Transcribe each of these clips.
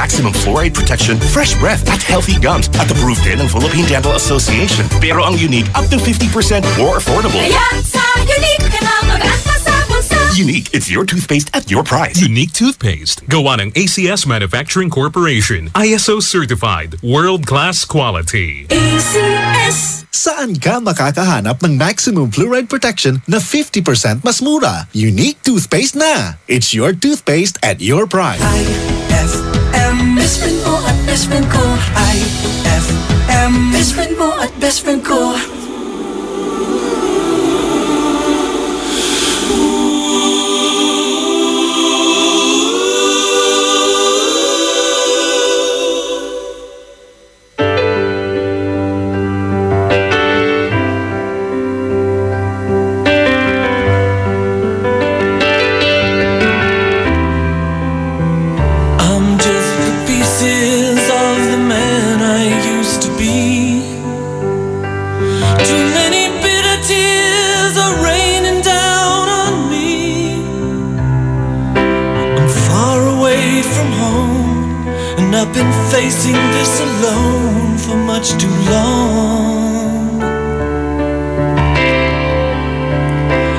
maximum fluoride protection, fresh breath at healthy gums at approved din ng Philippine Dental Association. Pero ang Unique up to 50% more affordable. Kaya sa Unique ka na mag-asa sa bulsa. Unique, it's your toothpaste at your price. Unique toothpaste. Gawa ng ACS Manufacturing Corporation. ISO certified. World-class quality. ACS. Saan ka makakahanap ng maximum fluoride protection na 50% mas mura? Unique toothpaste na. It's your toothpaste at your price. IFM, best friend mo at best friend ko. IFM, best friend mo at best friend ko. I've been facing this alone for much too long.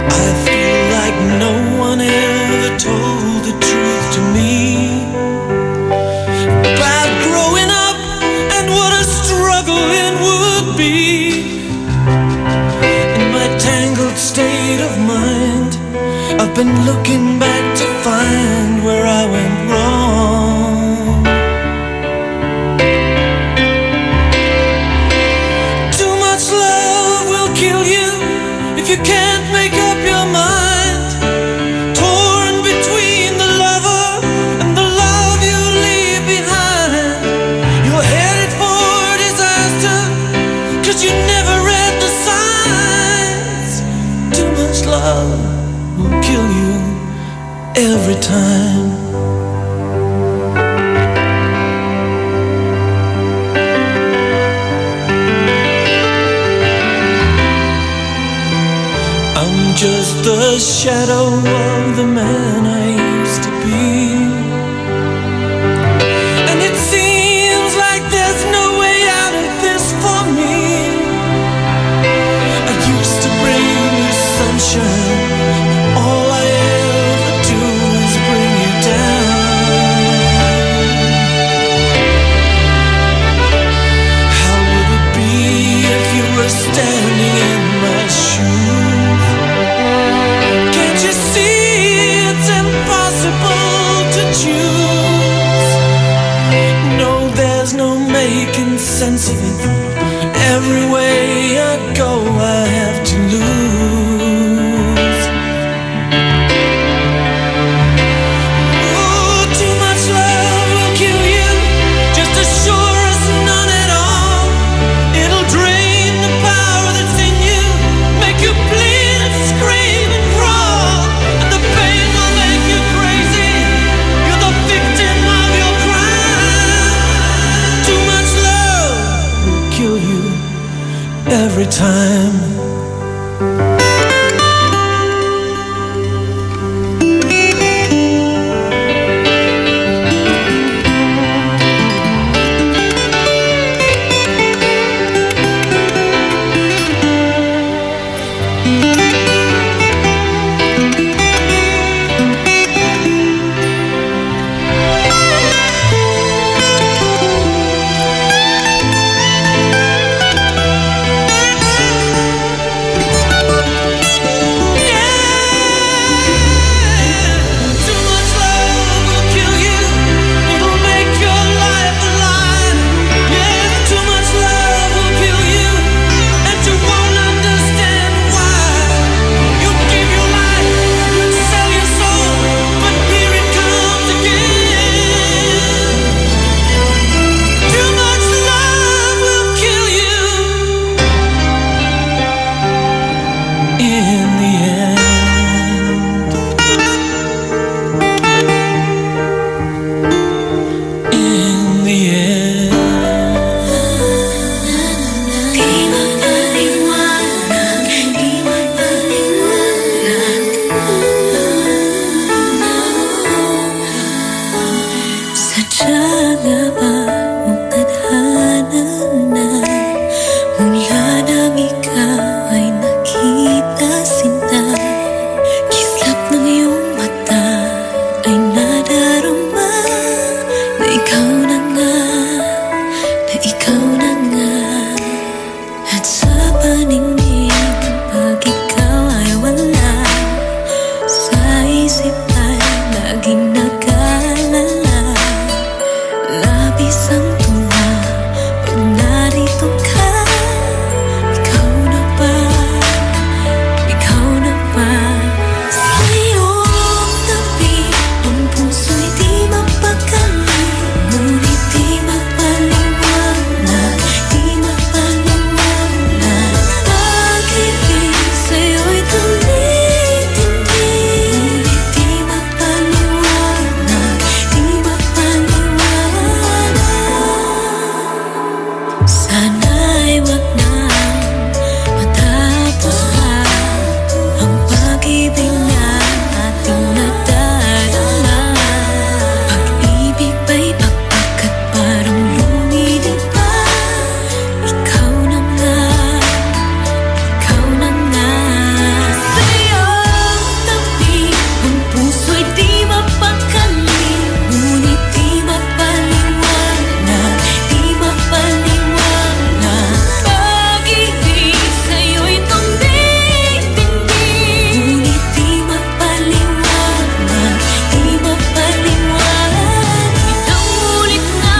I feel like no one ever told the truth to me about growing up and what a struggle it would be. In my tangled state of mind, I've been looking back to find where I went wrong. You can't make up your mind, torn between the lover and the love you leave behind. You're headed for disaster, 'cause you never read the signs. Too much love will kill you every time. Just the shadow of the man I used to be, and it seems like there's no way out of this for me. I used to bring you sunshine, all I ever do is bring you down. How would it be if you were standing in my shoes? Making sense of it. Every way I go, I have to lose. Oh, too much love will kill you, just as sure as none at all. It'll drain the power that's in you, make you bleed and scream and crawl, and the pain will make you crazy. You're the victim of your crime. Too much love will kill you every time. nga ba ang tadhana na mula nang ikaw ay nakita sinta? Kislap ng iyong mata ay nadarama na ikaw na nga, na ikaw na nga. At sa paningin pag ikaw ay wala, sa isip ay laging nag-aalala. Labis ang tuwa pag narito ka. Ikaw na ba? Ikaw na ba? Sa iyong tabi ang puso'y di mapakali, ngunit di mapaliwanag, di mapaliwanag. Pag-ibig sa'yo'y tumitindi, ngunit di mapaliwanag, di mapaliwanag. Sana'y wag na matapos pa ang pag-ibig na ating nagdarama. Pag-ibig ba'y bakbak at parang lumilip pa? Ikaw na nga, ikaw na nga. Sa iyong tabi ang puso'y di mapakali, ngunit di mapaliwanag, di mapaliwanag. Pag-ibig sa'yo'y tumitindi, ngunit di mapaliwanag, di mapaliwanag. Itang ulit na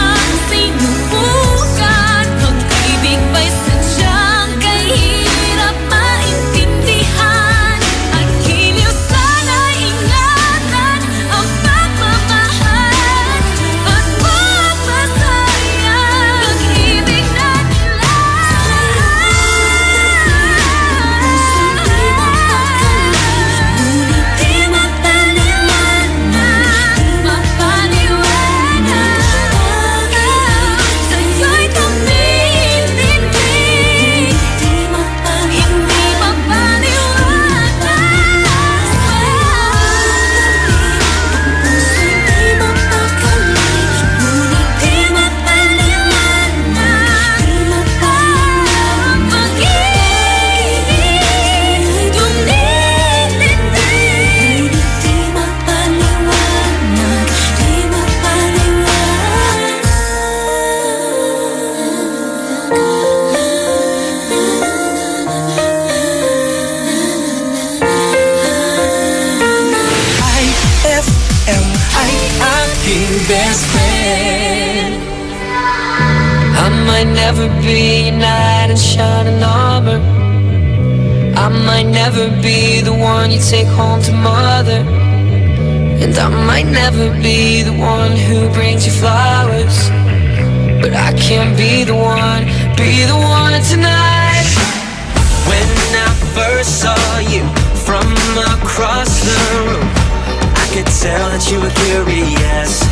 sinubukan, pag-ibig ba'y sadyang kahirap maintindihan? At giliw sana'y ingatan ang pagmamahal at magpasayang pag-ibig natin ngunit di mapaliwanag, di mapaliwanag. Sa'yo'y tumitindi, hindi mapaliwanag. Puso'y di mapakali, ngunit di mapaliwanag, di mapaliwanag. Pag-ibig tumitindi, ngunit di mapaliwanag, di IFM ay aking best friend. I might never be a knight in shining armor. I might never be the one you take home to mother. And I might never be the one who brings you flowers. But I can't be the one tonight. When I first saw you from across the room, I could tell that you were curious.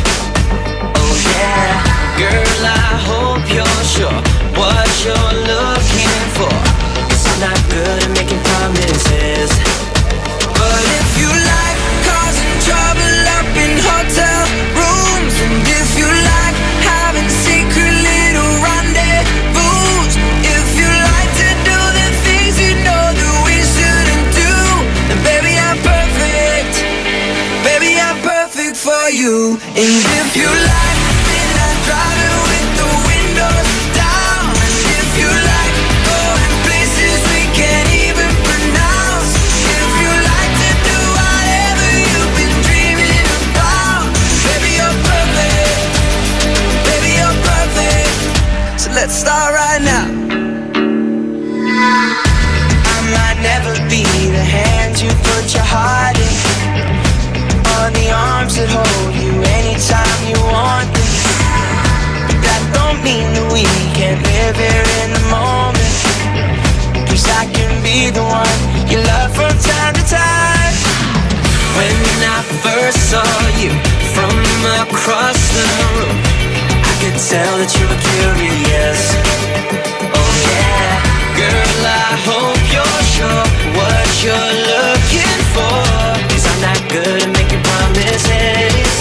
Oh yeah, girl, I hope you're sure what you're looking for, 'cause I'm not good at making promises. But if you like causing trouble up in hotel rooms, and if you like having secret little rendezvous, if you like to do the things you know that we shouldn't do, then baby, I'm perfect. Baby, I'm perfect for you. And if you like midnight driving with the windows down, and if you like going places we can't even pronounce, if you like to do whatever you've been dreaming about, baby, you're perfect. Baby, you're perfect. So let's start right now. I might never be the hand you put your heart in, or the arms that hold you anytime you want them. That don't mean that we can't live here in the moment, 'cause I can be the one you love from time to time. When I first saw you from across the room, I could tell that you were curious. Oh yeah, girl, I hope you're sure what you're looking for, 'cause I'm not good at making promises.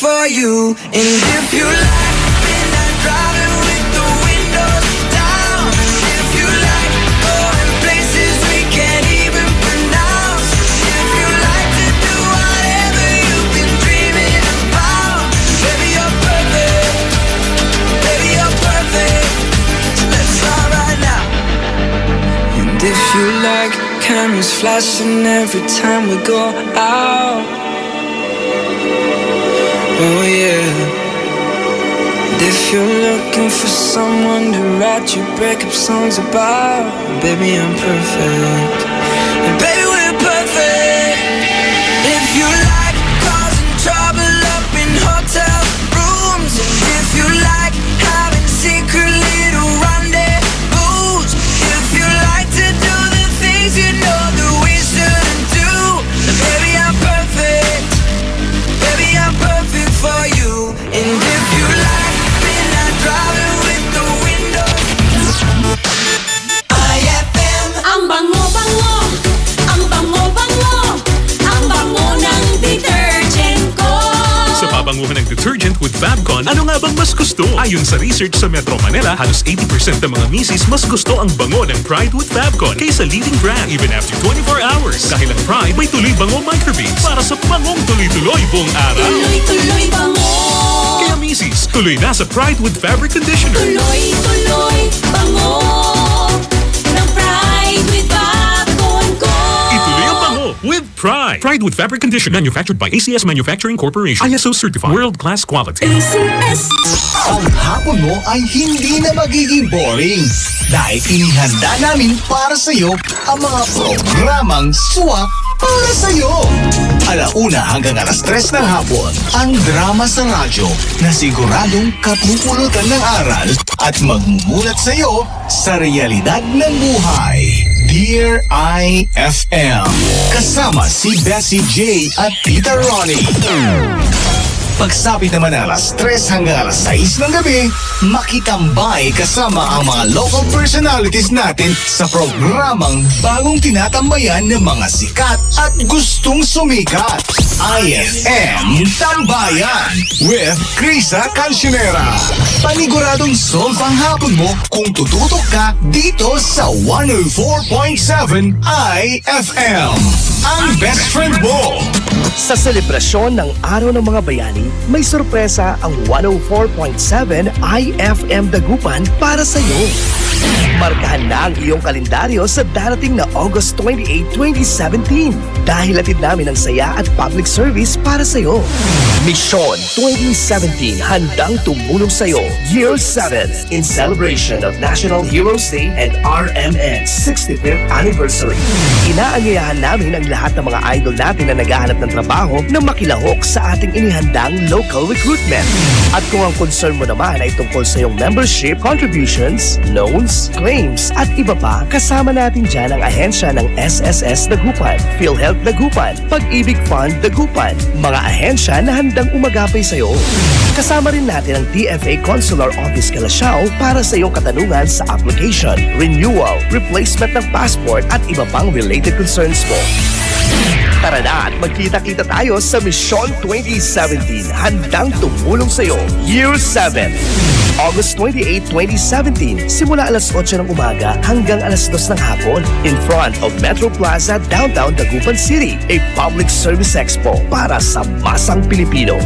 for you. And if you like midnight driving with the windows down, if you like going places we can't even pronounce, if you like to do whatever you've been dreaming about, baby you're perfect, baby you're perfect. So let's start right now. And if you like cameras flashing every time we go out, oh yeah. And if you're looking for someone to write your breakup songs about, baby I'm perfect, and baby we're perfect. If you like causing trouble up in hotel rooms, and if you like having secret little rendezvous, if you like to do the things you know that we shouldn't do, then baby I'm perfect, baby I'm perfect for you. And if you like midnight driving with the windows, IFM. Ang bango-bango, ang bango-bango, ang bango ng detergent ko. Sa pabanguhan ng detergent with Fabcon, ano nga bang mas gusto? Ayon sa research sa Metro Manila, halos 80% ng mga misis mas gusto ang bango ng Pride with Fabcon kaysa leading brand even after 24 hours. Dahil ang Pride may tuloy bango microbeads para sa bangong tuloy-tuloy buong araw. Tuloy-tuloy bango. Kaya misis, tuloy na sa Pride with Fabric Conditioner. Tuloy-tuloy bango ng Pride with Fabcon ko. Ituloy ang bango with Pride. Pride with Fabric Conditioner, manufactured by ACS Manufacturing Corporation. ISO certified, world-class quality. ACS. Ang hapon mo ay hindi na magiging boring dahil inihanda namin para sa iyo ang mga programang swak para sa iyo. 1:00 hanggang 3:00 ng hapon, ang drama sa radyo na siguradong kapupulutan ng aral at magmumulat sa iyo sa realidad ng buhay. Dear IFM, kasama si Bessie J at Tita Ronnie. Pagsapit naman ng 3:00 hanggang 6:00 ng gabi, makitambay kasama ang mga local personalities natin sa programang bagong tinatambayan ng mga sikat at gustong sumikat. IFM Tambayan with Krisa Cancionera. Paniguradong solve ang hapon mo kung tututok ka dito sa 104.7 IFM. Ang best friend mo. Sa selebrasyon ng Araw ng Mga Bayani, may sorpresa ang 104.7 IFM Dagupan para sa iyo. Markahan na ang iyong kalendaryo sa darating na August 28, 2017 dahil hatid namin ang saya at public service para sa iyo. Mission 2017 handang tumulong sa iyo Year 7 in celebration of National Heroes Day and RMN 65th Anniversary. Inaanyayahan namin ang lahat ng mga idol natin na naghahanap ng trabaho na makilahok sa ating inihandang local recruitment. At kung ang concern mo naman ay tungkol sa iyong membership, contributions, loans, claims at iba pa, kasama natin dyan ang ahensya ng SSS Dagupan, PhilHealth Dagupan, Pag-ibig Fund Dagupan, mga ahensya na handang umagapay sa iyo. Kasama rin natin ang TFA Consular Office Calasiao para sa iyong katanungan sa application, renewal, replacement ng passport at iba pang related concerns mo. Tara na at magkita-kita tayo sa Mission 2017 handang tumulong sa iyo Year 7. August 28, 2017, simula 8:00 ng umaga hanggang 2:00 ng hapon in front of Metro Plaza, Downtown Dagupan City, a public service expo para sa masang Pilipino.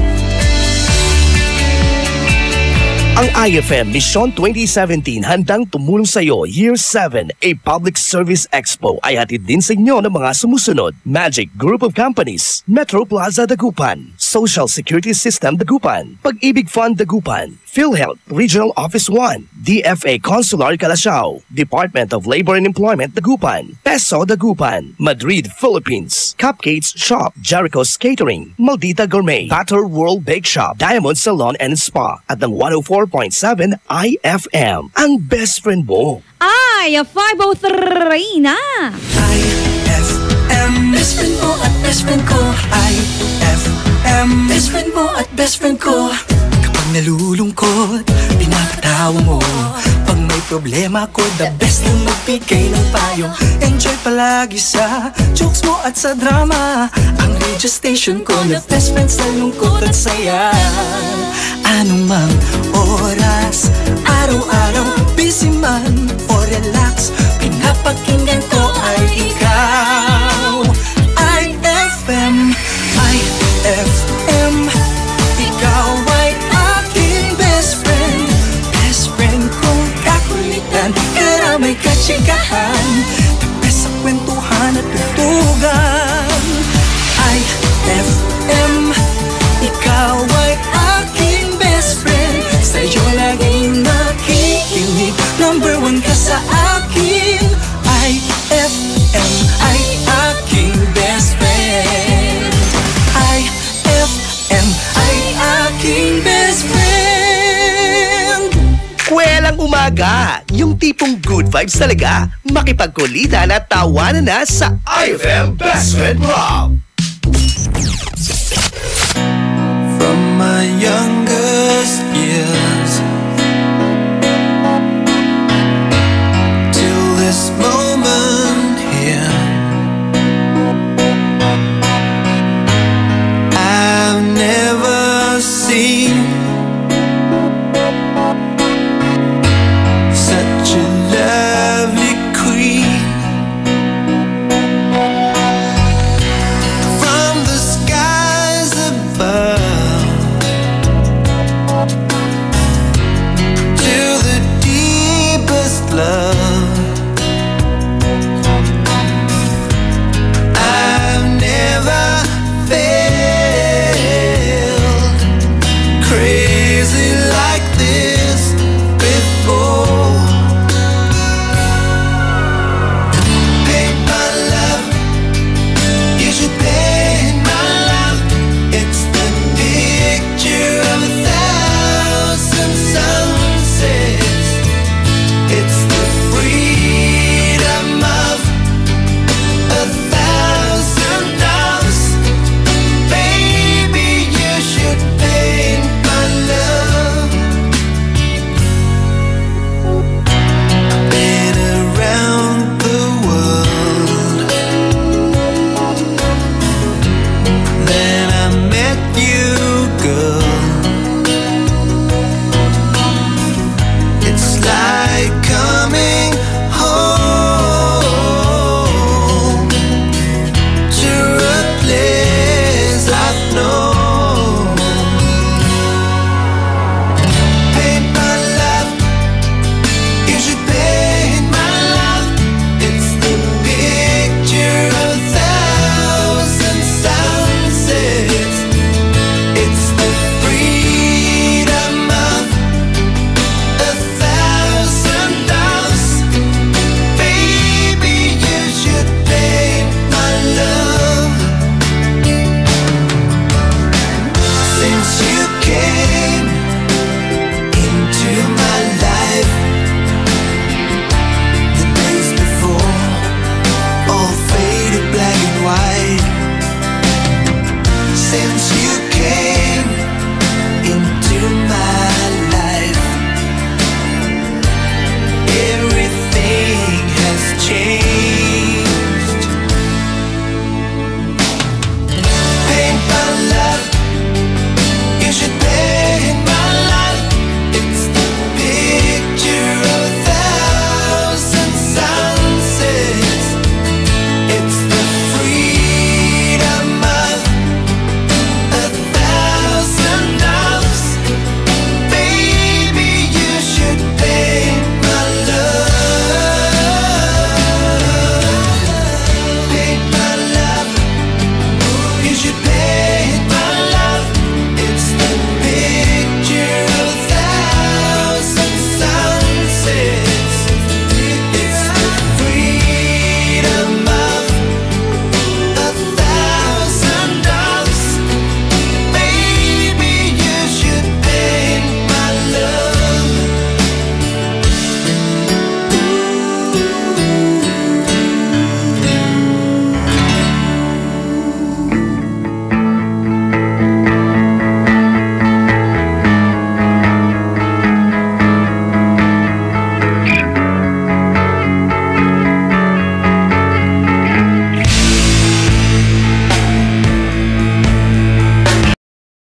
Ang IFM Mission 2017 handang tumulong sa iyo Year 7, a public service expo ay hatid din sa inyo ng mga sumusunod: Magic Group of Companies, Metro Plaza Dagupan, Social Security System Dagupan, Pag-ibig Fund Dagupan, PhilHealth Regional Office 1, DFA Consular Calasiao, Department of Labor and Employment Dagupan, Peso Dagupan, Madrid, Philippines, Cupcakes Shop, Jericho's Catering, Maldita Gourmet, Batter World Bake Shop, Diamond Salon and Spa, at ng 104.7 IFM, ang best friend mo. Ay, 5:03 na! IFM, best friend mo at best friend ko. IFM, best friend mo at best friend ko. Kapag nalulungkot, pinapatawa mo. Pag may problema ko, the best na magbigay ng payo. Enjoy palagi sa jokes mo at sa drama. Ang radio station ko na best friend sa lungkot at saya. Anumang oras, araw-araw, busy man o relax, pinapakinggan ko ay ikaw. IFM, IFM, ikaw ay aking best friend. Best friend kong kakulitan, karamay katsikahan, the best sa kwentuhan at tutugan. IFM, ikaw ay aking best friend. Sa'yo laging nakikinig, number one ka sa akin. IFM ay aking best friend. IFM ay aking best friend. Kwelang umaga, yung tipong good vibes talaga. Makipagkulitan at tawanan na sa IFM Best Friend Rock.